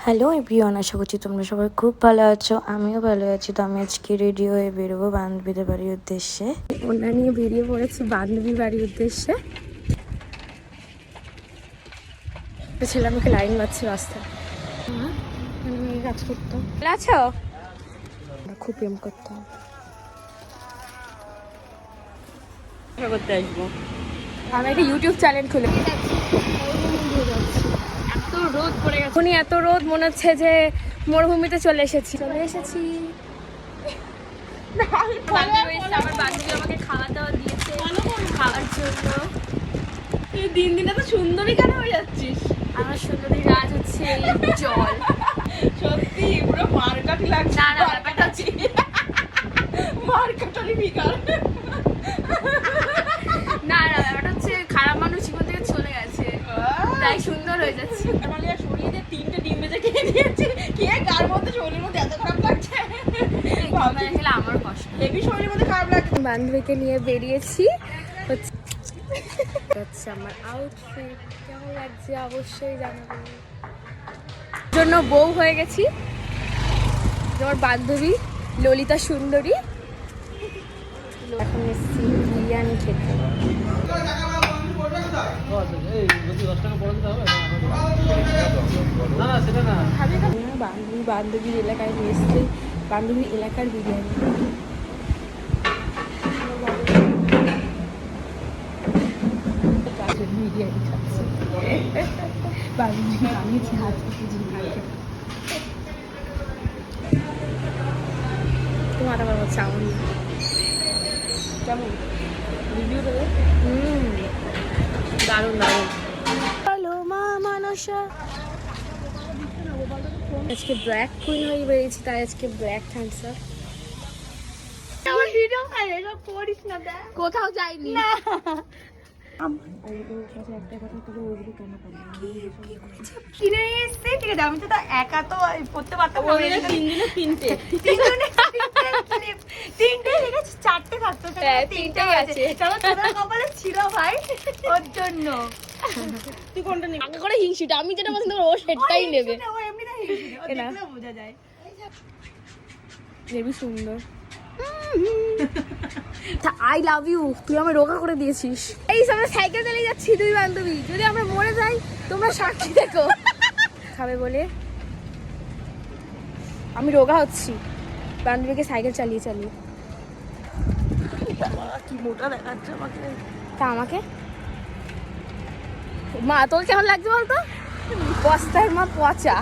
Hello everyone, আশা করছি তোমরা সবাই খুব ভালো আছো। আমিও ভালো আছি। তো আমি আজকে রেডি হয়ে বেরোবো বান্ধবীদের বাড়ির উদ্দেশ্যে। ওনা নিয়ে বেরিয়ে পড়েছি বান্ধবীর বাড়ির উদ্দেশ্যে। ছেলে আমাকে লাইন মারছে রাস্তায়। কাজ করতাম, আছো? খুব প্রেম করতাম, করতে আসবো। আমি একটা ইউটিউব চ্যানেল খুলে এত রোদ পড়ে গেছে, উনি এত রোদ মনে হচ্ছে যে মরুভূমিতে চলে এসেছি। আমার বান্ধবী আমাকে খাওয়া দাওয়া দিয়েছে খাওয়ার জন্য। তুই দিন দিন এত সুন্দরী কেন হয়ে যাচ্ছিস? আমার সুন্দরী রাজ হচ্ছে জল। সত্যি পুরো মারকাটি লাগছে। না ব্যাপারটা হচ্ছে মারকাটারি বিকার। না ব্যাপারটা হচ্ছে খারাপ মানুষ জীবন থেকে চলে গেছে, তাই সুন্দর হয়ে যাচ্ছে। শরীরে যে 3টে ডিম বেজে খেয়ে দিয়েছি, খেয়ে গার মধ্যে শরীরের মধ্যে এত খারাপ লাগছে। আমার কষ্ট হেভি শরীরের মধ্যে খারাপ লাগছে। বান্ধবীকে নিয়ে বেরিয়েছি। হচ্ছে আমার আউটফিট কেমন লাগছে অবশ্যই জানাবো। জন্য বউ হয়ে গেছি আমার বান্ধবী ললিতা সুন্দরী। এখন এসেছি বিরিয়ানি খেতে। বান্ধবীর এলাকায় নিয়ে এসছে, বান্ধবীর এলাকার বিরিয়ানি। বিরিয়ানি খাচ্ছে বান্ধবী, আমি হাত তোমার আবার চাউন কেমন রিভিউ দেবে? দারুণ দারুণ। হ্যালো মা মানসা, আজকে ব্ল্যাক কুইন হয়ে বেরিয়েছি, তাই আজকে ব্ল্যাক থামস আপ। আমার ভিডিও এসব করিস না, কোথাও যাইনি। কিনে এসছে, ঠিক আছে। আমি তো একা তো পড়তে পারতাম না। 3 দিনে 3টে, 4টে থাকতো, 3টাই আছে। তোমার কপালে ছিল ভাই, ওর জন্য। তুই কোনটা নিবি? আগে করে হিংসুটা, আমি যেটা পছন্দ করব ও সেটাই নেবে। ও এমনিতে হিংসুটা, ও দেখলে বোঝা যায়। হেবি সুন্দর। আই লাভ ইউ, তুই আমার রোগা করে দিয়েছিস। এই আমরা সাইকেল চালিয়ে যাচ্ছি দুই বান্ধবী, যদি আমরা মরে যাই তোমরা সাক্ষী দেখো। খাবে বলে আমি রোগা হচ্ছি বান্ধবীকে সাইকেল চালিয়ে চালিয়ে। কি মোটা দেখাচ্ছে আমাকে। তা আমাকে মা তোর কেমন লাগছে বলতো? বস্তার মা পচা।